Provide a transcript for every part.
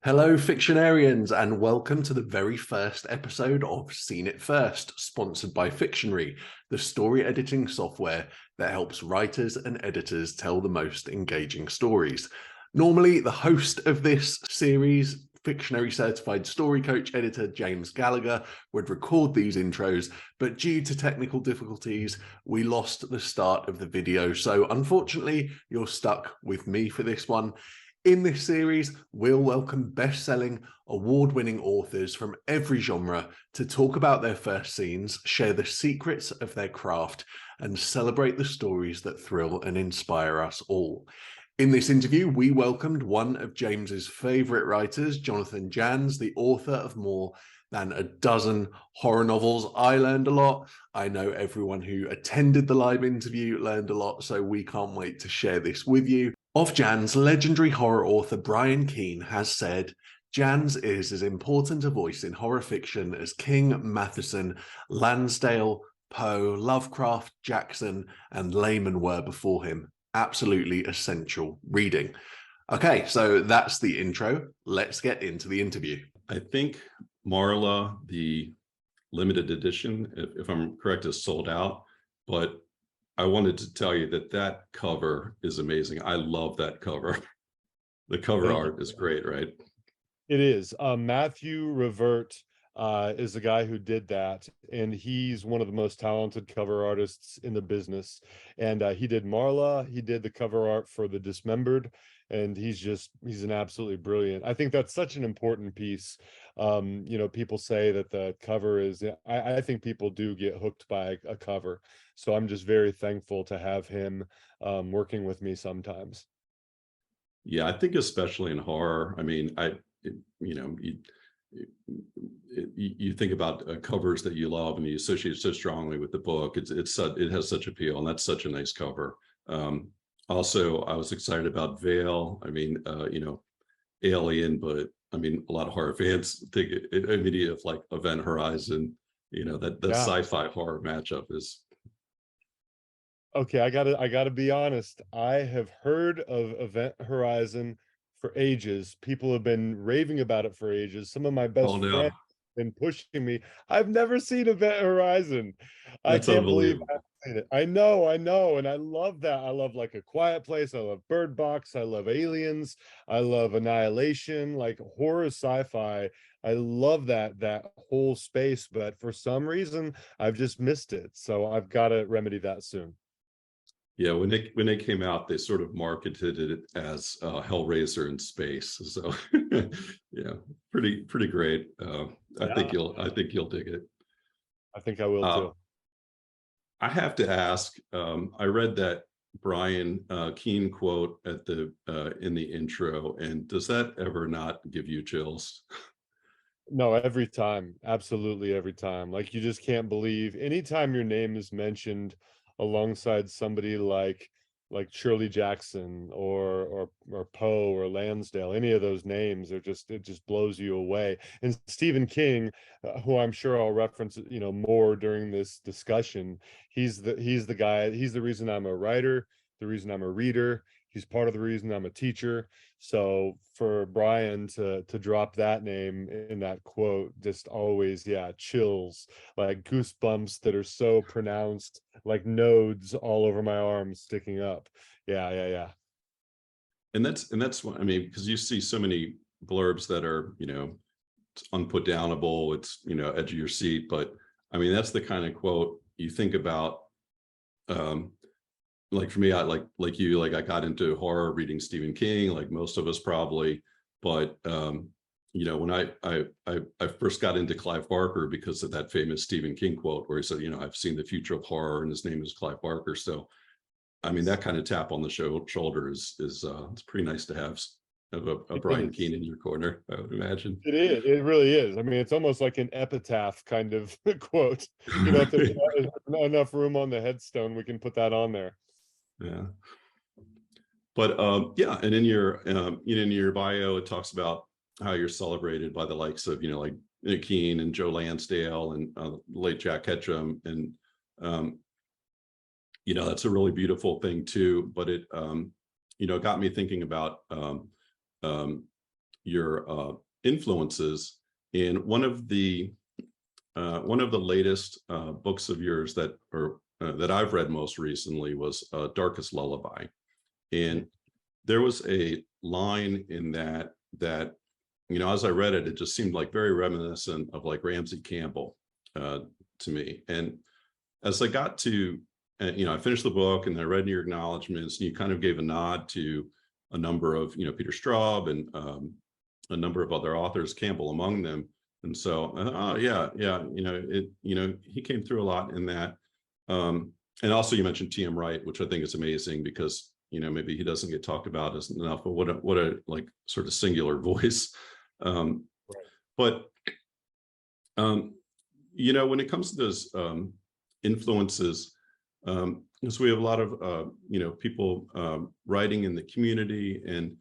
Hello, Fictionarians, and welcome to the very first episode of Seen It First, sponsored by Fictionary, the story editing software that helps writers and editors tell the most engaging stories. Normally, the host of this series, Fictionary certified story coach editor James Gallagher, would record these intros, but due to technical difficulties, we lost the start of the video. So unfortunately, you're stuck with me for this one. In this series, we'll welcome best-selling, award-winning authors from every genre to talk about their first scenes, share the secrets of their craft, and celebrate the stories that thrill and inspire us all. In this interview, we welcomed one of James's favorite writers, Jonathan Janz, the author of more than a dozen horror novels. I learned a lot. I know everyone who attended the live interview learned a lot, so we can't wait to share this with you. Of Janz, legendary horror author Brian Keene has said, Janz is as important a voice in horror fiction as King, Matheson, Lansdale, Poe, Lovecraft, Jackson, and Lehman were before him. Absolutely essential reading. Okay, so that's the intro. Let's get into the interview. I think Marla, the limited edition, if I'm correct, is sold out, but I wanted to tell you that cover is amazing. I love that cover. The cover art is great, right? It is. Matthew Revert is the guy who did that, and he's one of the most talented cover artists in the business. And he did Marla, he did the cover art for The Dismembered, and he's an absolutely brilliant. I think that's such an important piece. People say that the cover is, I think people do get hooked by a cover. So I'm just very thankful to have him working with me sometimes. Yeah, I think especially in horror. I mean, you think about covers that you love and you associate so strongly with the book. It has such appeal, and that's such a nice cover. Also, I was excited about Veil. I mean, Alien, but I mean, a lot of horror fans think immediately of like Event Horizon. That sci-fi horror matchup is. Okay, I gotta be honest. I have heard of Event Horizon for ages. People have been raving about it for ages. Some of my best friends have been pushing me. I've never seen Event Horizon. I can't believe I've seen it. I know, and I love that. I love like A Quiet Place. I love Bird Box. I love Aliens. I love Annihilation. Like horror sci-fi. I love that whole space, but for some reason I've just missed it. So I've got to remedy that soon. Yeah, when they came out, they sort of marketed it as Hellraiser in space. So yeah, pretty great. I think you'll dig it. I think I will too. I have to ask. I read that Brian Keene quote at in the intro, and does that ever not give you chills? No, every time, absolutely every time. Like you just can't believe anytime your name is mentioned alongside somebody like Shirley Jackson or Poe or Lansdale. Any of those names are it just blows you away. And Stephen King, who I'm sure I'll reference more during this discussion, he's the guy. He's the reason I'm a writer, the reason I'm a reader. He's part of the reason I'm a teacher. So for Brian to drop that name in that quote, just always, chills, like goosebumps that are so pronounced, like nodes all over my arms sticking up. Yeah. And that's what I mean, because you see so many blurbs that are, it's unputdownable, it's, edge of your seat. But I mean, that's the kind of quote you think about. Like for me, I like you, like I got into horror reading Stephen King, like most of us probably. But when I first got into Clive Barker because of that famous Stephen King quote where he said, I've seen the future of horror and his name is Clive Barker. So I mean, that kind of tap on the shoulder is it's pretty nice to have a Brian Keene in your corner, I would imagine. It really is. I mean, it's almost like an epitaph kind of quote. If there's not enough room on the headstone, we can put that on there. Yeah. But and in your bio, it talks about how you're celebrated by the likes of like Keene and Joe Lansdale and late Jack Ketchum, and that's a really beautiful thing too. But it got me thinking about your influences. And one of the latest books of yours that I've read most recently was Darkest Lullaby. And there was a line in that, as I read it, it just seemed like very reminiscent of like Ramsey Campbell to me. And as I got to, I finished the book and I read your acknowledgments, and you kind of gave a nod to a number of, Peter Straub and a number of other authors, Campbell among them. And so, he came through a lot in that. And also you mentioned T.M. Wright, which I think is amazing because, maybe he doesn't get talked about as enough, but what a like sort of singular voice. But, when it comes to those influences, because we have a lot of, people writing in the community, and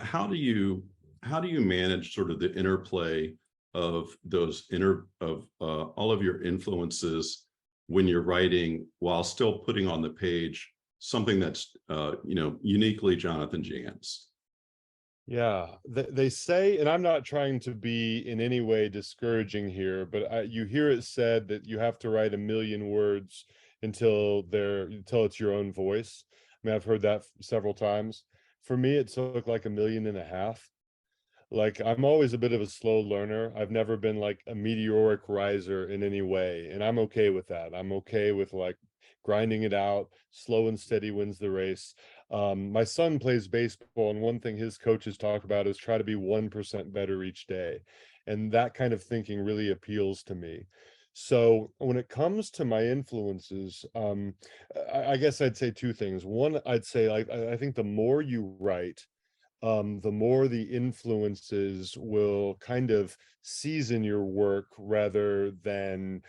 how do you manage sort of the interplay of those all of your influences when you're writing while still putting on the page something that's uniquely Jonathan Janz? Yeah, they say, and I'm not trying to be in any way discouraging here, but you hear it said that you have to write 1,000,000 words until it's your own voice. I mean, I've heard that several times. For me, it took like 1.5 million. Like, I'm always a bit of a slow learner. I've never been like a meteoric riser in any way, and I'm okay with that. I'm okay with like grinding it out. Slow and steady wins the race. My son plays baseball, and one thing his coaches talk about is try to be 1% better each day. And that kind of thinking really appeals to me. So when it comes to my influences, I guess I'd say two things. One, I'd say I think the more you write, the more the influences will kind of season your work rather than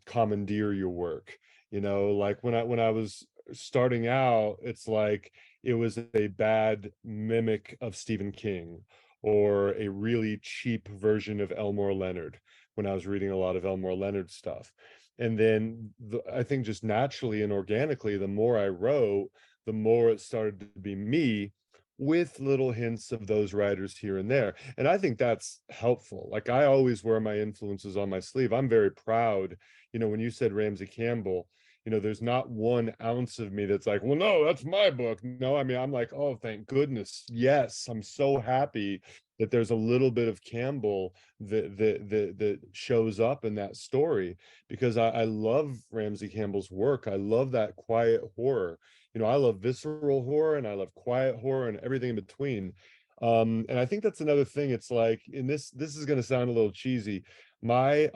commandeer your work. Like when I was starting out, it's like it was a bad mimic of Stephen King or a really cheap version of Elmore Leonard when I was reading a lot of Elmore Leonard stuff. And then I think just naturally and organically, the more I wrote, the more it started to be me, with little hints of those writers here and there. And I think that's helpful. Like, I always wear my influences on my sleeve. I'm very proud. When you said Ramsey Campbell, there's not 1 ounce of me that's like, well, no, that's my book. No, I mean, I'm like, oh, thank goodness. Yes, I'm so happy that there's a little bit of Campbell that shows up in that story, because I love Ramsey Campbell's work. I love that quiet horror. I love visceral horror, and I love quiet horror, and everything in between. And I think that's another thing. It's like, in this is going to sound a little cheesy. My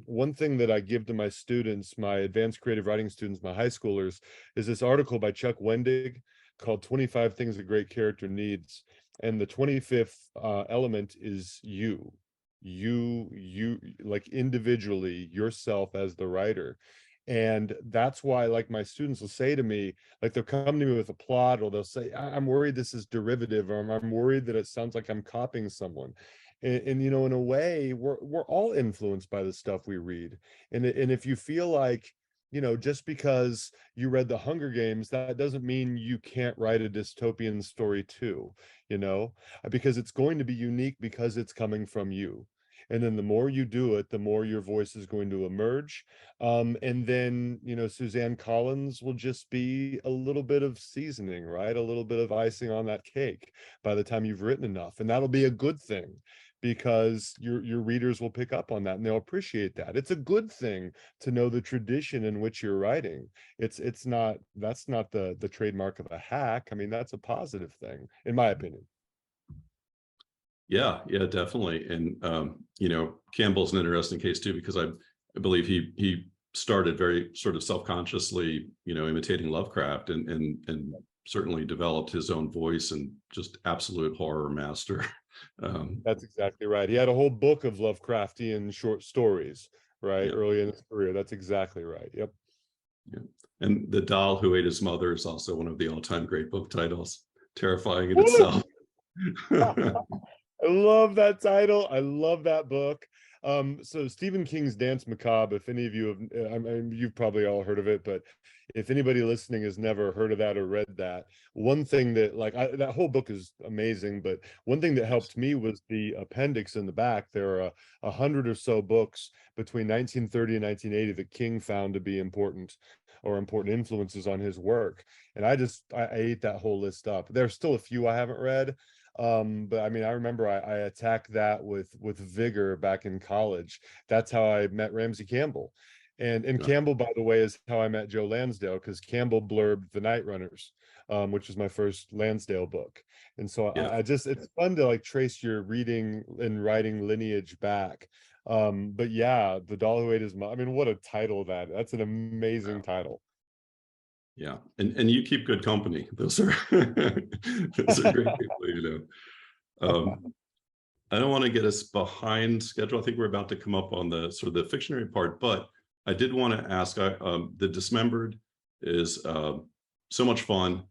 one thing that I give to my students, my advanced creative writing students, my high schoolers, is this article by Chuck Wendig called 25 Things a Great Character Needs. And the 25th element is you, like individually, yourself as the writer. And that's why, like, my students will say to me, like, they'll come to me with a plot, or they'll say, I'm worried this is derivative, or I'm worried that it sounds like I'm copying someone. And in a way, we're all influenced by the stuff we read. And if you feel like, just because you read The Hunger Games, that doesn't mean you can't write a dystopian story too, because it's going to be unique because it's coming from you. And then the more you do it, the more your voice is going to emerge. And then, Suzanne Collins will just be a little bit of seasoning, right? A little bit of icing on that cake by the time you've written enough. And that'll be a good thing, because your readers will pick up on that and they'll appreciate that. It's a good thing to know the tradition in which you're writing. That's not the trademark of a hack. I mean, that's a positive thing, in my opinion. Yeah, definitely. And Campbell's an interesting case too, because I believe he started very sort of self-consciously, imitating Lovecraft, and certainly developed his own voice, and just absolute horror master. That's exactly right. He had a whole book of Lovecraftian short stories, right? Yep. Early in his career. That's exactly right. Yep. Yeah. And The Doll Who Ate His Mother is also one of the all-time great book titles. Terrifying in itself. I love that title. I love that book. So Stephen King's Dance Macabre, if any of you have, I mean, you've probably all heard of it, but if anybody listening has never heard of that or read that, one thing that that whole book is amazing, but one thing that helped me was the appendix in the back. There are 100 or so books between 1930 and 1980 that King found to be important or important influences on his work. And I ate that whole list up. There's still a few I haven't read. But I mean, I remember I attacked that with vigor back in college. That's how I met Ramsey Campbell. And Yeah. Campbell, by the way, is how I met Joe Lansdale, because Campbell blurbed The Night Runners, which is my first Lansdale book. And so Yeah. I just, it's fun to like trace your reading and writing lineage back. But yeah, The Doll Who Ate His Mom. I mean, what a title that's an amazing title. Yeah. And you keep good company. Those are those are great people, you know. I don't want to get us behind schedule. I think we're about to come up on the sort of the fictionary part, but I did want to ask, the Dismembered is so much fun.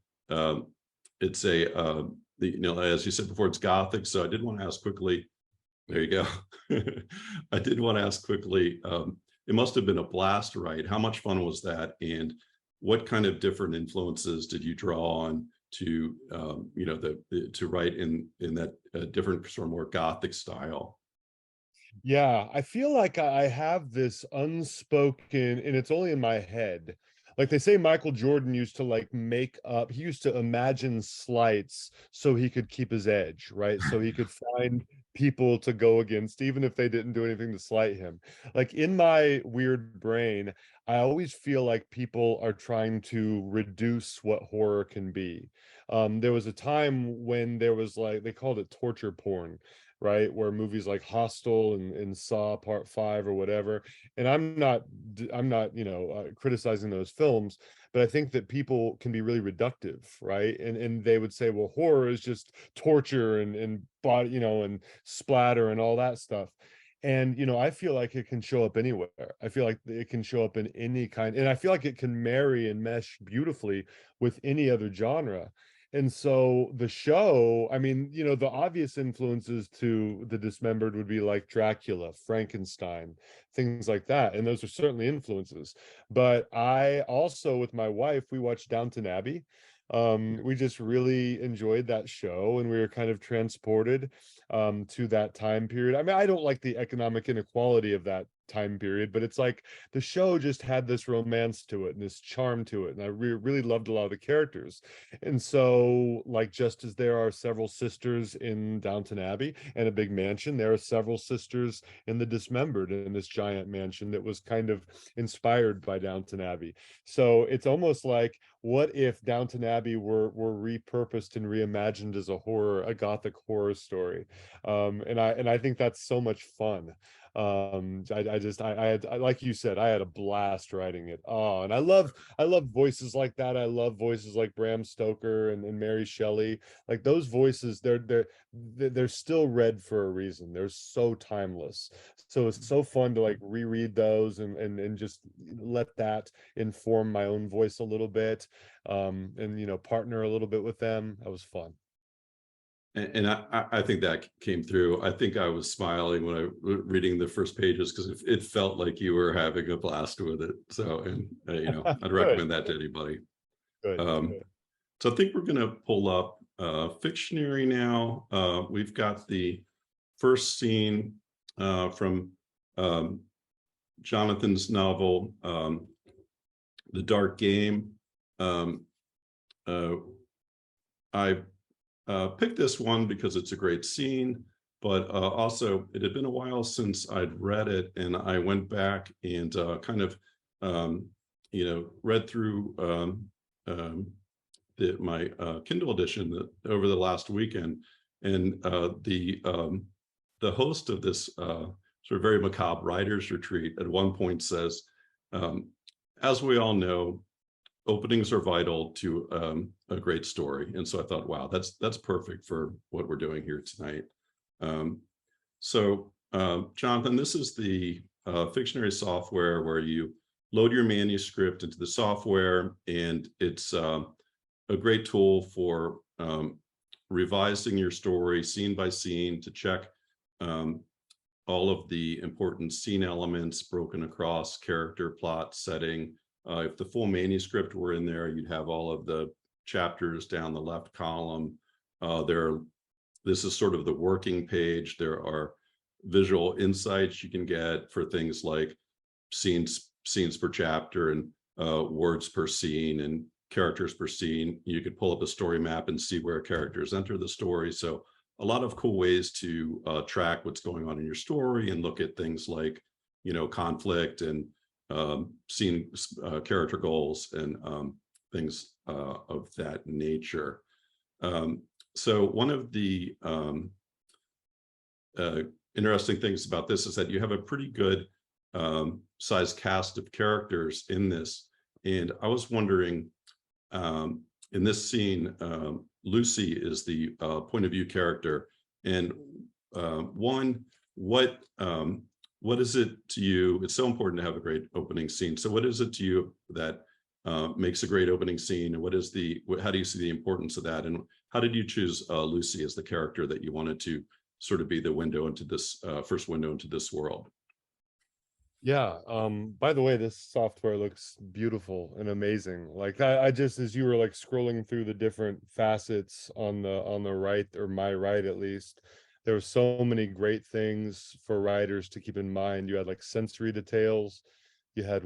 It's you know, as you said before, it's Gothic. So I did want to ask quickly, there you go. I did want to ask quickly, it must have been a blast, right? How much fun was that? And what kind of different influences did you draw on to, you know, to write in that different sort of more Gothic style? Yeah, I feel like I have this unspoken, and it's only in my head. Like they say Michael Jordan used to like make up, he used to imagine slights so he could keep his edge, right? So he could find people to go against, even if they didn't do anything to slight him. Like in my weird brain, I always feel like people are trying to reduce what horror can be. There was a time when there was like, they called it torture porn, right? Where movies like Hostel and Saw Part 5 or whatever. And I'm not, you know, criticizing those films, but I think that people can be really reductive, right? And they would say, well, horror is just torture and body, you know, and splatter and all that stuff. And you know, I feel like it can show up anywhere. I feel like it can show up in any kind, and I feel like it can marry and mesh beautifully with any other genre. And so the show, I mean, you know, the obvious influences to The Dismembered would be like Dracula, Frankenstein, things like that. And those are certainly influences. But I also, with my wife, we watched Downton Abbey. We just really enjoyed that show, and we were kind of transported to that time period. I mean, I don't like the economic inequality of that time period, but it's like the show just had this romance to it and this charm to it. And I really loved a lot of the characters. And so, like, just as there are several sisters in Downton Abbey and a big mansion, there are several sisters in The Dismembered, in this giant mansion that was kind of inspired by Downton Abbey. So it's almost like, what if Downton Abbey were repurposed and reimagined as a Gothic horror story? And I think that's so much fun. Like you said, I had a blast writing it. Oh, and I love voices like that. I love voices like Bram Stoker and Mary Shelley. Like those voices, they're still read for a reason. They're so timeless. So it's so fun to like reread those and just let that inform my own voice a little bit. And you know, partner a little bit with them. That was fun. And I think that came through. I think I was smiling when I was reading the first pages because it felt like you were having a blast with it. So, and you know, I'd Good, recommend that to anybody. good, Um, good. so I think we're going to pull up Fictionary now. We've got the first scene from Jonathan's novel, The Dark Game. I picked this one because it's a great scene, but also it had been a while since I'd read it, and I went back and kind of, you know, read through my Kindle edition over the last weekend, and the host of this sort of very macabre writers retreat at one point says, as we all know, openings are vital to a great story. And so I thought, wow, that's perfect for what we're doing here tonight. Jonathan, this is the Fictionary software where you load your manuscript into the software, and it's a great tool for revising your story scene by scene to check all of the important scene elements broken across character, plot, setting. If the full manuscript were in there, you'd have all of the chapters down the left column. This is sort of the working page. There are visual insights you can get for things like scenes per chapter, and words per scene, and characters per scene. You could pull up a story map and see where characters enter the story. So a lot of cool ways to track what's going on in your story and look at things like, conflict and scene character goals and things of that nature. So one of the interesting things about this is that you have a pretty good sized cast of characters in this. And I was wondering, in this scene, Lucy is the point of view character. And what is it to you? It's so important to have a great opening scene. So what is it to you that makes a great opening scene? And how do you see the importance of that? And how did you choose Lucy as the character that you wanted to sort of be the window into this first window into this world? Yeah, by the way, this software looks beautiful and amazing. Like I just, as you were like scrolling through the different facets on the right, or my right at least, there were so many great things for writers to keep in mind. You had like sensory details, you had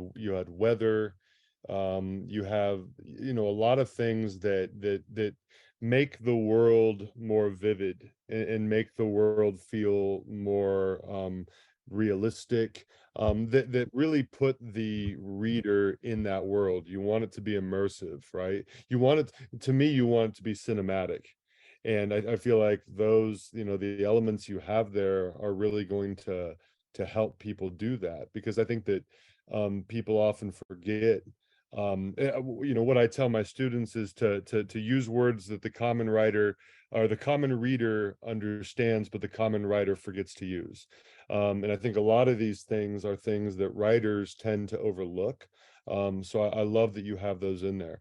weather, you have, a lot of things that make the world more vivid, and make the world feel more realistic, that really put the reader in that world. You want it to be immersive, right? You want it, to me, you want it to be cinematic. And I feel like those, the elements you have there are really going to help people do that, because I think that people often forget. What I tell my students is to use words that the common writer or the common reader understands, but the common writer forgets to use. And I think a lot of these things are things that writers tend to overlook. So I love that you have those in there.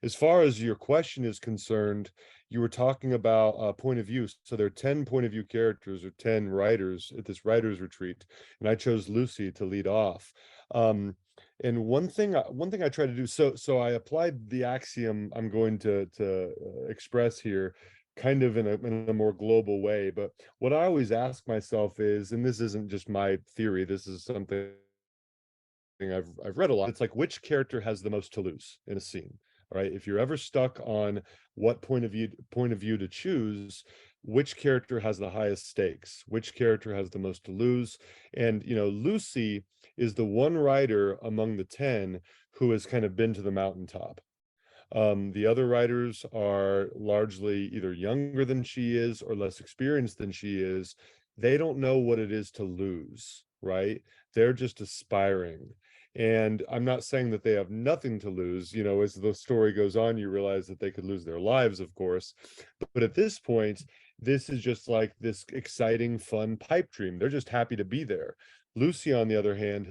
As far as your question is concerned, you were talking about point of view. So there are 10 point of view characters, or 10 writers at this writers retreat, and I chose Lucy to lead off. And one thing I try to do, so I applied the axiom I'm going to express here, kind of in a more global way. But what I always ask myself is, and this isn't just my theory, this is something I've read a lot. It's like, which character has the most to lose in a scene? All right. If you're ever stuck on what point of view to choose, which character has the highest stakes? Which character has the most to lose? And Lucy is the one writer among the 10 who has kind of been to the mountaintop. The other writers are largely either younger than she is or less experienced than she is. They don't know what it is to lose, right? They're just aspiring. And I'm not saying that they have nothing to lose. As the story goes on, you realize that they could lose their lives, of course. But at this point, this is just like this exciting, fun pipe dream. They're just happy to be there. Lucy, on the other hand,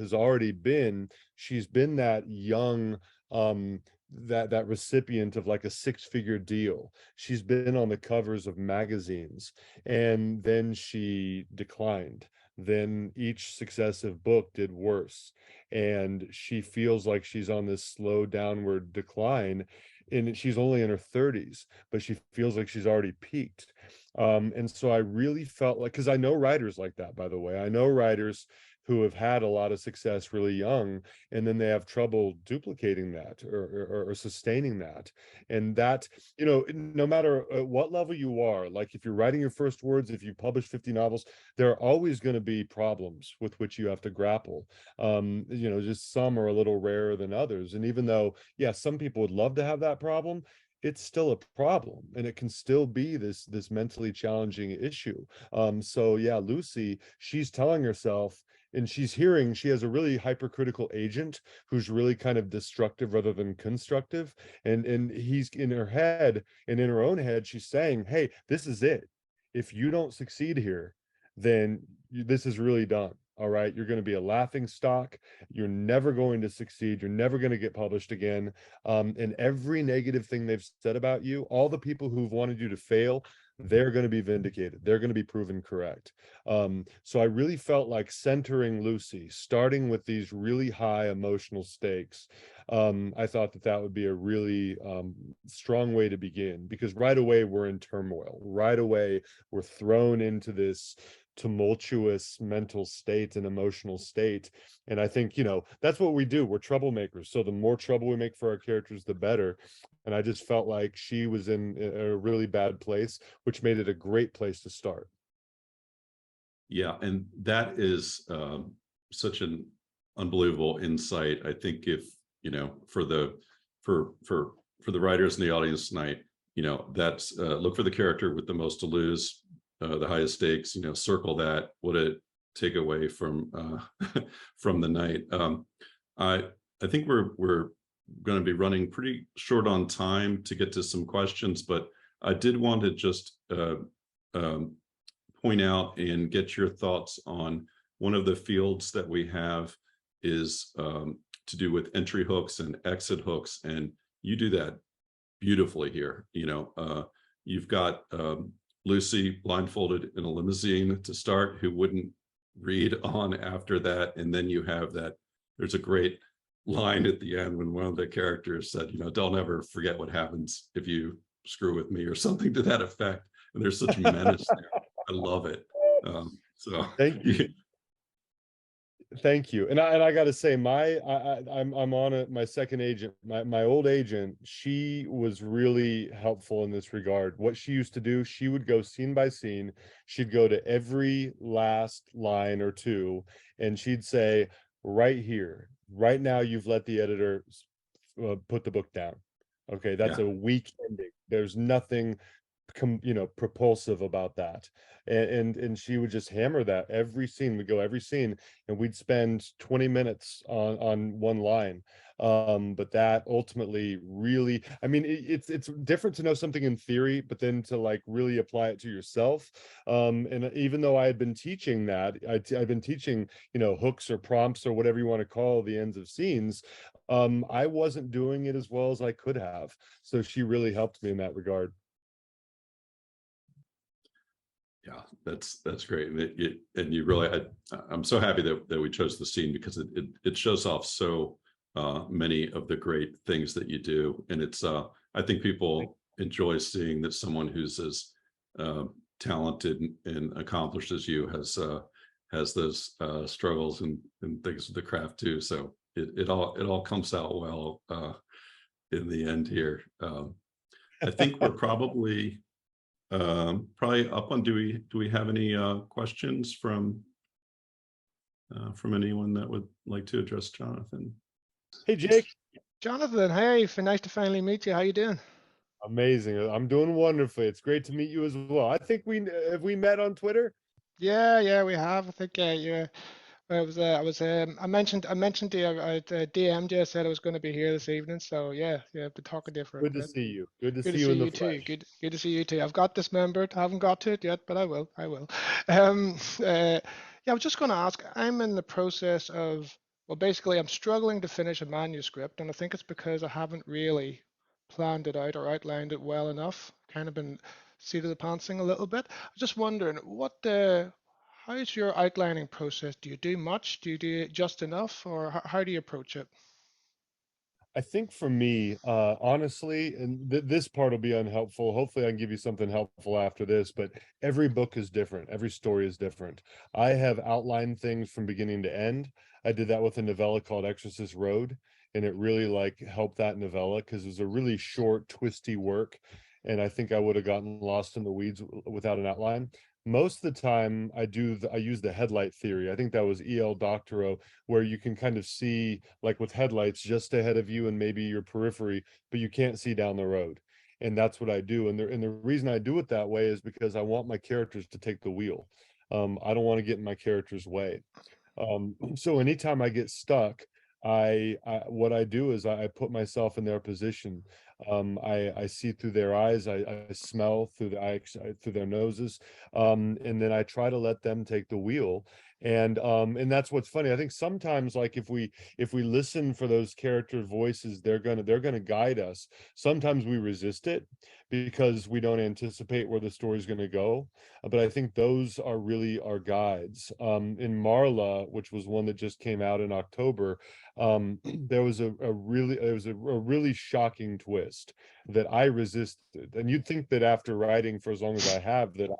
she's been that young, that recipient of like a six-figure deal. She's been on the covers of magazines, and then she declined. Then each successive book did worse, and she feels like she's on this slow downward decline. And she's only in her 30s, but she feels like she's already peaked. And so I really felt like, because I know writers like that, by the way. I know writers who have had a lot of success really young, and then they have trouble duplicating that, or sustaining that. And that, no matter at what level you are, like if you're writing your first words, if you publish 50 novels, there are always going to be problems with which you have to grapple. Just some are a little rarer than others. And even though, yeah, some people would love to have that problem, it's still a problem, and it can still be this mentally challenging issue. So yeah, Lucy, she's telling herself, and she has a really hypercritical agent who's really kind of destructive rather than constructive. And he's in her head, and in her own head, she's saying, hey, this is it. If you don't succeed here, then this is really done. All right. You're going to be a laughing stock. You're never going to succeed. You're never going to get published again. And every negative thing they've said about you, all the people who've wanted you to fail, they're going to be vindicated. They're going to be proven correct. So I really felt like centering Lucy, starting with these really high emotional stakes. I thought that that would be a really strong way to begin, because right away we're in turmoil. Right away we're thrown into this tumultuous mental state and emotional state. And I think, that's what we do. We're troublemakers. So the more trouble we make for our characters, the better. And I just felt like she was in a really bad place, which made it a great place to start. Yeah, and that is such an unbelievable insight. I think if for the writers in the audience tonight, that's look for the character with the most to lose, the highest stakes. Circle that. What a takeaway from from the night. I think we're going to be running pretty short on time to get to some questions, but I did want to just point out and get your thoughts on one of the fields that we have is to do with entry hooks and exit hooks, and you do that beautifully here. You've got Lucy blindfolded in a limousine to start, who wouldn't read on after that, and then you have that. There's a great line at the end when one of the characters said, "Don't ever forget what happens if you screw with me," or something to that effect. And there's such menace there. I love it. So Thank you. Thank you. And I got to say, I'm on my second agent, my old agent. She was really helpful in this regard. What she used to do, she would go scene by scene. She'd go to every last line or two, and she'd say, right here, right now, you've let the editor put the book down. Okay, that's a weak ending. There's nothing propulsive about that. And she would just hammer that every scene. We'd go every scene, and we'd spend 20 minutes on one line. But that ultimately really, I mean, it's different to know something in theory, but then to like really apply it to yourself. And even though I had been teaching that, I've been teaching, hooks or prompts or whatever you want to call the ends of scenes. I wasn't doing it as well as I could have. So she really helped me in that regard. Yeah, that's great. And you really, I'm so happy that we chose the scene, because it shows off so many of the great things that you do. And it's I think people enjoy seeing that someone who's as talented and accomplished as you has those struggles and things with the craft too. So it all comes out well in the end here. I think we're probably up on. Do we have any questions from anyone that would like to address Jonathan? Hey, Jake. Jonathan, hey, nice to finally meet you. How you doing? Amazing. I'm doing wonderfully. It's great to meet you as well. I think we met on Twitter. Yeah, we have. I think yeah. I mentioned to you, I DM'd you, said I was going to be here this evening. So yeah, I've been talking to you for a Good to bit. see you. Good to Good see to you see in the you too. flesh. Good to see you too. I've got dismembered. I haven't got to it yet, but I will. Yeah, I was just going to ask. I'm in the process of, well, basically, I'm struggling to finish a manuscript, and I think it's because I haven't really planned it out or outlined it well enough. Kind of been seat of the pantsing a little bit. I'm just wondering, how's your outlining process? Do you do much? Do you do just enough, or how do you approach it? I think for me, honestly, and this part will be unhelpful. Hopefully, I can give you something helpful after this, but every book is different. Every story is different. I have outlined things from beginning to end. I did that with a novella called Exorcist Road, and it really like helped that novella because it was a really short, twisty work. And I think I would have gotten lost in the weeds without an outline. Most of the time, I use the headlight theory. I think that was E.L. Doctorow, where you can kind of see, like with headlights, just ahead of you and maybe your periphery, but you can't see down the road. And that's what I do. And the reason I do it that way is because I want my characters to take the wheel. I don't want to get in my character's way. So anytime I get stuck, what I do is I put myself in their position. I see through their eyes, I smell through through their noses, and then I try to let them take the wheel. And that's what's funny. I think sometimes, like, if we listen for those character voices, they're gonna guide us. Sometimes we resist it because we don't anticipate where the story's gonna go. But I think those are really our guides. In Marla, which was one that just came out in October, there was a really shocking twist that I resisted. And you'd think that after writing for as long as I have, that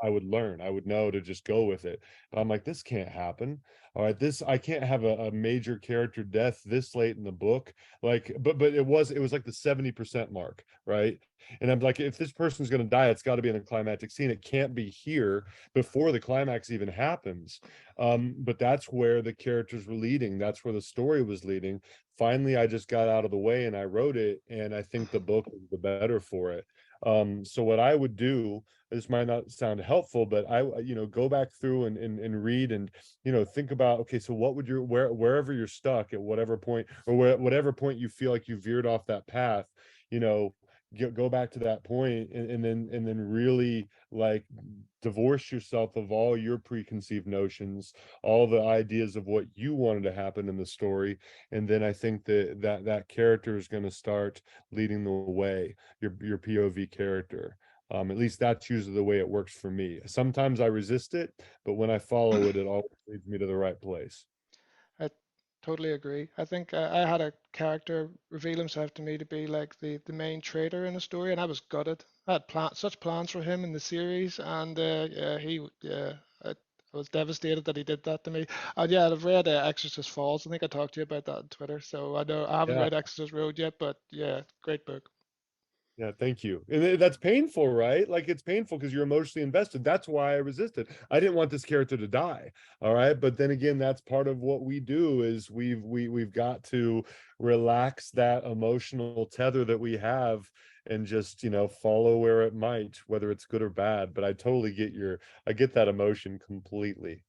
I would learn, I would know to just go with it. But I'm like, this can't happen. All right, this I can't have a major character death this late in the book. Like, but it was like the 70% mark, right? And I'm like, if this person's going to die, it's got to be in a climactic scene. It can't be here before the climax even happens. But that's where the characters were leading. That's where the story was leading. Finally, I just got out of the way and I wrote it, and I think the book is the better for it. So what I would do, this might not sound helpful, but I, go back through and read and, think about, okay, so what would wherever you're stuck at whatever point, or whatever point you feel like you veered off that path, go back to that point, and then really, like, divorce yourself of all your preconceived notions, all the ideas of what you wanted to happen in the story. And then I think that character is going to start leading the way, your POV character. At least that's usually the way it works for me. Sometimes I resist it, but when I follow it, it always leads me to the right place. I totally agree. I think I had a character reveal himself to me to be like the main traitor in the story, and I was gutted. I had such plans for him in the series, and I was devastated that he did that to me. And yeah, I've read Exorcist Falls. I think I talked to you about that on Twitter. So I know I haven't Yeah. read Exorcist Road yet, but yeah, great book. Yeah, thank you. And that's painful, right? Like, it's painful because you're emotionally invested. That's why I resisted. I didn't want this character to die. All right. But then again, that's part of what we do, is we've got to relax that emotional tether that we have and just, follow where it might, whether it's good or bad. But I totally I get that emotion completely.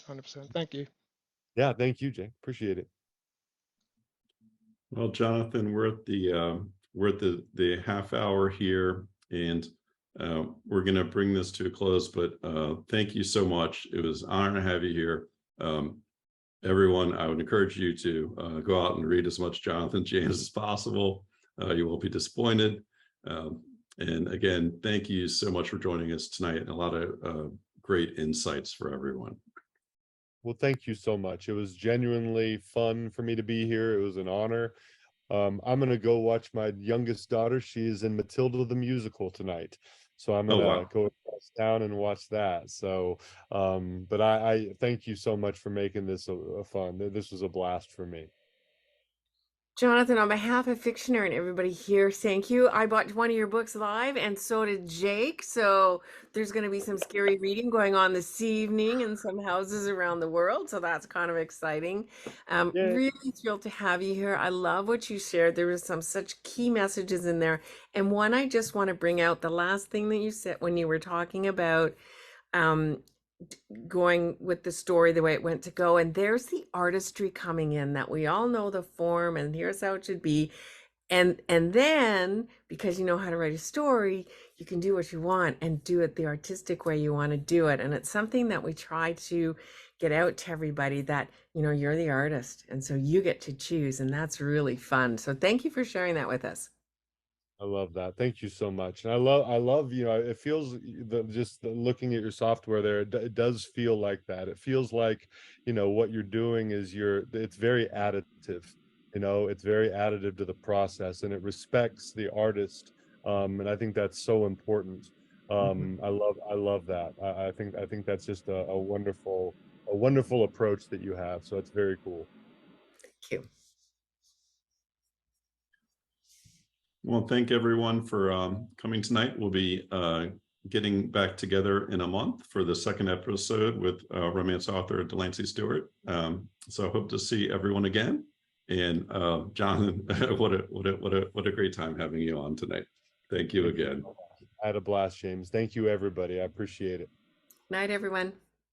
100%. Thank you. Yeah, thank you, Jay. Appreciate it. Well, Jonathan, we're at the half hour here, and we're going to bring this to a close. But thank you so much. It was an honor to have you here. Everyone, I would encourage you to go out and read as much Jonathan Janz as possible. You won't be disappointed. And again, thank you so much for joining us tonight, and a lot of great insights for everyone. Well, thank you so much. It was genuinely fun for me to be here. It was an honor. I'm gonna go watch my youngest daughter. She is in Matilda the musical tonight, so I'm gonna wow. go across town and watch that. So, but I thank you so much for making this a fun. This was a blast for me. Jonathan, on behalf of Fictionary and everybody here, thank you. I bought one of your books live, and so did Jake. So there's going to be some scary reading going on this evening in some houses around the world. So that's kind of exciting. Yeah. Really thrilled to have you here. I love what you shared. There was some such key messages in there. And one I just want to bring out, the last thing that you said when you were talking about going with the story the way it went to go, and there's the artistry coming in, that we all know the form and here's how it should be, and then because you know how to write a story, you can do what you want and do it the artistic way you want to do it. And it's something that we try to get out to everybody, that you're the artist, and so you get to choose, and that's really fun. So thank you for sharing that with us. I love that. Thank you so much. And I love, it feels just looking at your software there, it does feel like that. It feels like, what you're doing is it's very additive, it's very additive to the process, and it respects the artist. And I think that's so important. I love that. I think that's just a wonderful approach that you have. So it's very cool. Thank you. Well, thank everyone for coming tonight. We'll be getting back together in a month for the second episode with romance author Delancey Stewart. So I hope to see everyone again. And Jonathan, what a great time having you on tonight. Thank you again. I had a blast, James. Thank you, everybody. I appreciate it. Night, everyone.